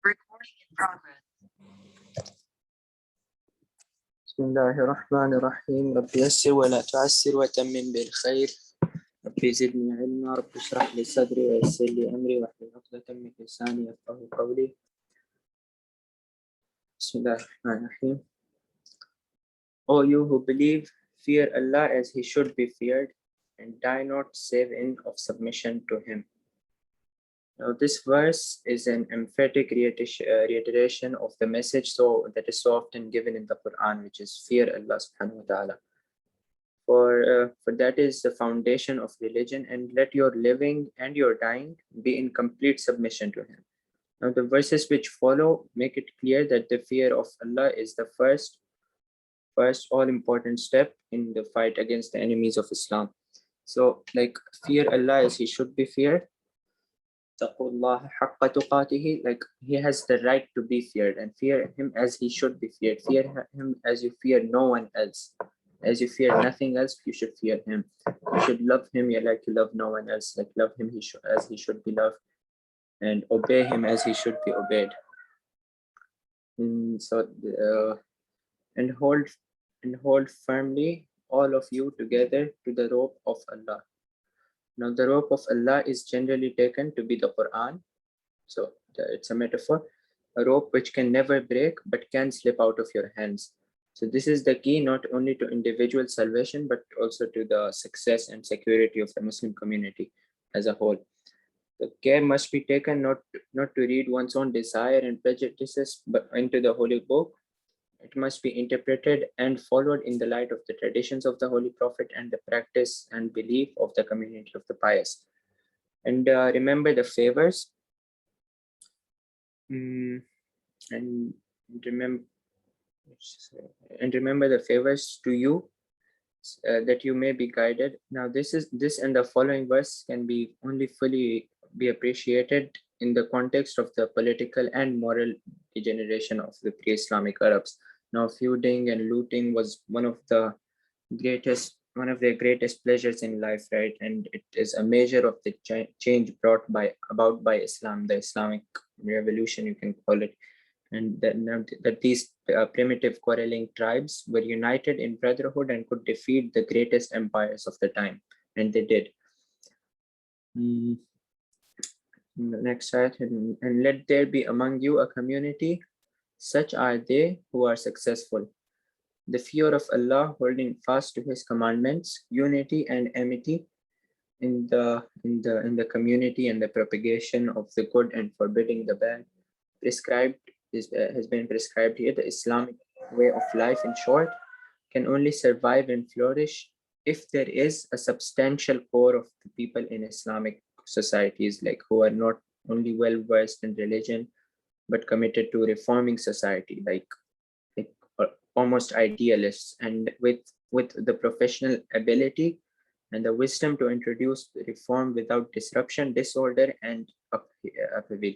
Recording in progress. بسم الله الرحمن الرحيم رب يسر ولا تعسر وتمم بالخير رب زدني علما رب اشرح لي صدري ويسر لي أمري واحلل عقدة من لساني يفقهوا قولي بسم الله الرحمن الرحيم. O you who believe, fear Allah as He should be feared and die not save in of submission to Him. Now this verse is an emphatic reiteration of the message that is so often given in the Quran, which is fear Allah subhanahu wa ta'ala. For that is the foundation of religion, and let your living and your dying be in complete submission to Him. Now the verses which follow make it clear that the fear of Allah is the first all-important step in the fight against the enemies of Islam. So like fear Allah as He should be feared, like He has the right to be feared, and fear Him as He should be feared. Fear Him as you fear no one else. As you fear nothing else, you should fear Him. You should love Him like you love no one else. Like love Him as He should be loved, and obey Him as He should be obeyed. And hold firmly all of you together to the rope of Allah. Now the rope of Allah is generally taken to be the Quran. So it's a metaphor, a rope which can never break but can slip out of your hands. So this is the key not only to individual salvation but also to the success and security of the Muslim community as a whole. The care must be taken not to read one's own desire and prejudices but into the Holy Book. It must be interpreted and followed in the light of the traditions of the Holy Prophet and the practice and belief of the community of the pious. And remember the favors. And remember the favors to you that you may be guided. Now this and the following verse can be only fully be appreciated in the context of the political and moral degeneration of the pre-Islamic Arabs. Now feuding and looting was one of their greatest pleasures in life, right? And it is a measure of the change brought about by Islam, the Islamic revolution, you can call it. And that these primitive quarreling tribes were united in brotherhood and could defeat the greatest empires of the time, and they did. Next slide. And let there be among you a community, such are they who are successful. The fear of Allah, holding fast to His commandments, unity and amity in the community, and the propagation of the good and forbidding the bad, has been prescribed here. The Islamic way of life, in short, can only survive and flourish if there is a substantial core of the people in Islamic societies, like who are not only well versed in religion but committed to reforming society, like almost idealists, and with the professional ability and the wisdom to introduce reform without disruption, disorder, and upheaval.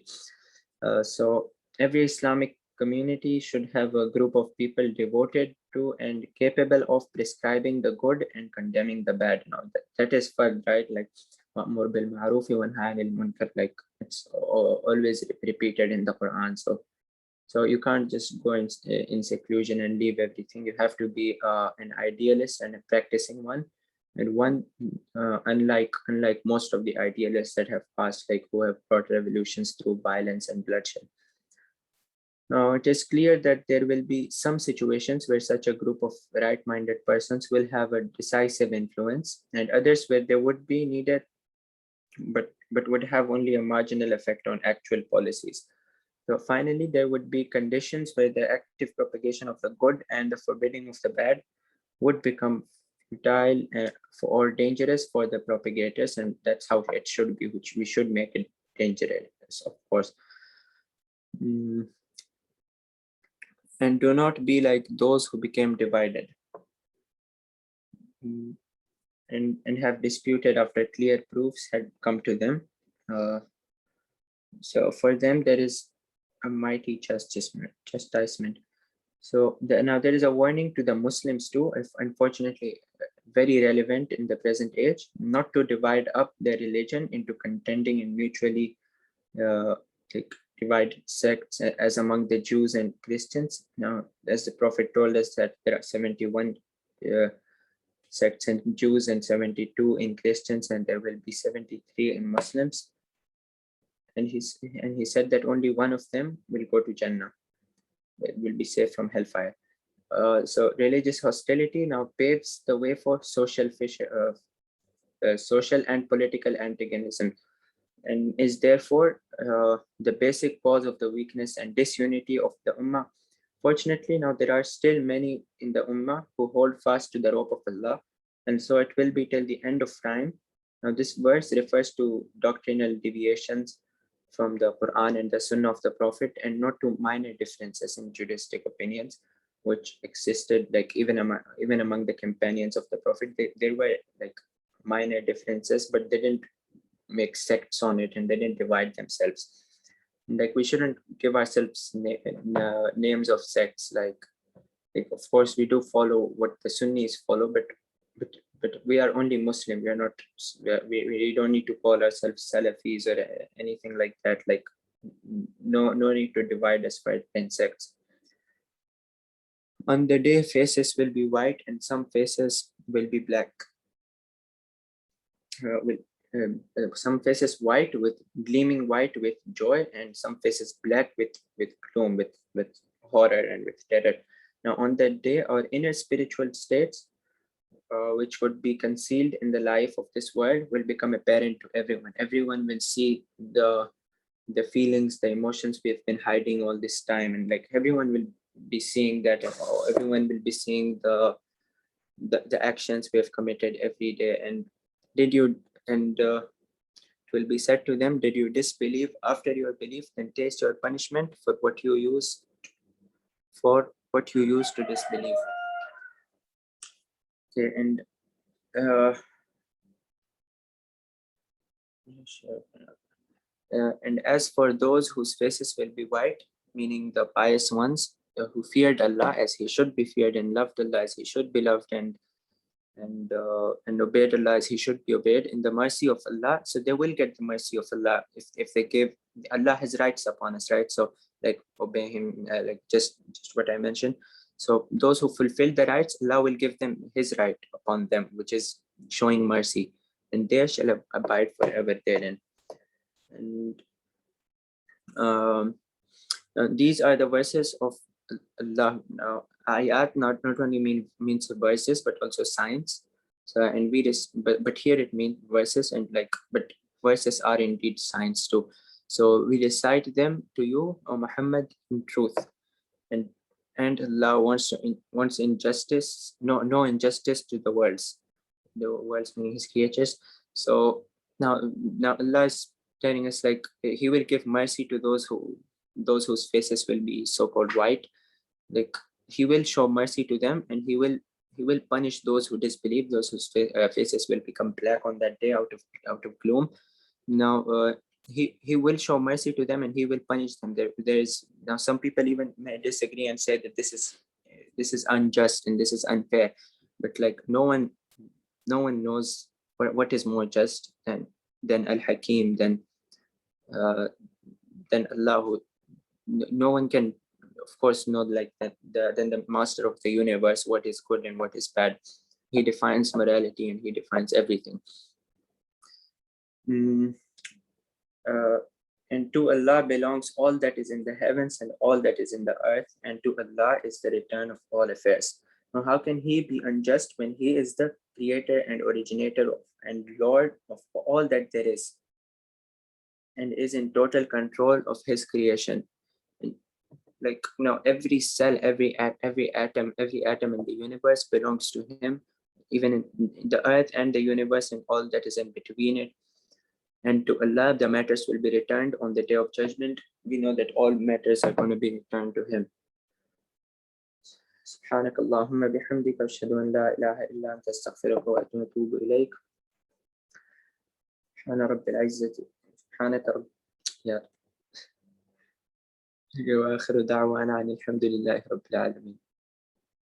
So every Islamic community should have a group of people devoted to and capable of prescribing the good and condemning the bad. Now that is fard, right? Like ma'mur bil ma'ruf wa nahy anil munkar, like it's always repeated in the Quran. So you can't just go in seclusion and leave everything. You have to be an idealist and a practicing one, and one unlike most of the idealists that have passed, like who have brought revolutions through violence and bloodshed. Now it is clear that there will be some situations where such a group of right-minded persons will have a decisive influence, and others where they would be needed but would have only a marginal effect on actual policies. So finally, there would be conditions where the active propagation of the good and the forbidding of the bad would become futile or dangerous for the propagators, and that's how it should be, which we should make it dangerous, of course. And do not be like those who became divided and have disputed after clear proofs had come to them. So for them, there is a mighty chastisement. So now there is a warning to the Muslims too, if unfortunately very relevant in the present age, not to divide up their religion into contending and mutually divide sects as among the Jews and Christians. Now, as the Prophet told us that there are 71 sects in Jews and 72 in Christians, and there will be 73 in Muslims. And he said that only one of them will go to Jannah, will be safe from hellfire. So religious hostility now paves the way for social and political antagonism, and is therefore the basic cause of the weakness and disunity of the Ummah. Fortunately, now there are still many in the Ummah who hold fast to the rope of Allah, and so it will be till the end of time. Now, this verse refers to doctrinal deviations from the Quran and the Sunnah of the Prophet, and not to minor differences in Judaistic opinions, which existed like even among the companions of the Prophet. There were like minor differences, but they didn't make sects on it, and they didn't divide themselves. Like, we shouldn't give ourselves names of sects. Like of course we do follow what the Sunnis follow, but we are only Muslim. We are not. We don't need to call ourselves Salafis or anything like that. Like, no need to divide us in sects. On the day, faces will be white and some faces will be black. With some faces white with gleaming white with joy, and some faces black with gloom, with horror and with terror. Now, on that day, our inner spiritual states, which would be concealed in the life of this world, will become apparent to everyone. Everyone will see the feelings, the emotions we have been hiding all this time, and like everyone will be seeing that. Everyone will be seeing the actions we have committed every day. And it will be said to them, did you disbelieve? After your belief, then taste your punishment for what you used to disbelieve. Okay, and and as for those whose faces will be white, meaning the pious ones who feared Allah as He should be feared, and loved Allah as He should be loved, and obeyed Allah as He should be obeyed, in the mercy of Allah. So they will get the mercy of Allah if they give. Allah has rights upon us, right? So like obey Him, like just what I mentioned. So those who fulfill the rights, Allah will give them His right upon them, which is showing mercy, and they shall abide forever therein. And these are the verses of Allah. Now, ayat not only means verses, but also signs. So, and but here it means verses, and but verses are indeed signs too. So we recite them to you, O Muhammad, in truth, and Allah wants injustice, no injustice to the worlds meaning His creatures. So now Allah is telling us, like, He will give mercy to those whose faces will be so-called white. Like, He will show mercy to them, and He will punish those who disbelieve, those whose faces will become black on that day out of gloom. Now he will show mercy to them, and He will punish them. There is now some people even may disagree and say that this is unjust and this is unfair, but like no one knows what is more just than Al-Hakim, than Allah. No one can, of course, know like that. Then the master of the universe, what is good and what is bad. He defines morality and He defines everything. And to Allah belongs all that is in the heavens and all that is in the earth, and to Allah is the return of all affairs. Now, how can He be unjust when He is the creator and originator of, and Lord of all that there is, and is in total control of His creation? Like, every cell, every atom in the universe belongs to Him, even in the earth and the universe and all that is in between it. And to Allah the matters will be returned on the day of judgment. We know that all matters are going to be returned to Him. سبحانك اللهم بحمدك أشهد أن لا إله إلا أنت أستغفرك وأتوب إليك. سبحان رب العزة سبحانك رب يا وآخر دعوانا أن الحمد لله رب العالمين.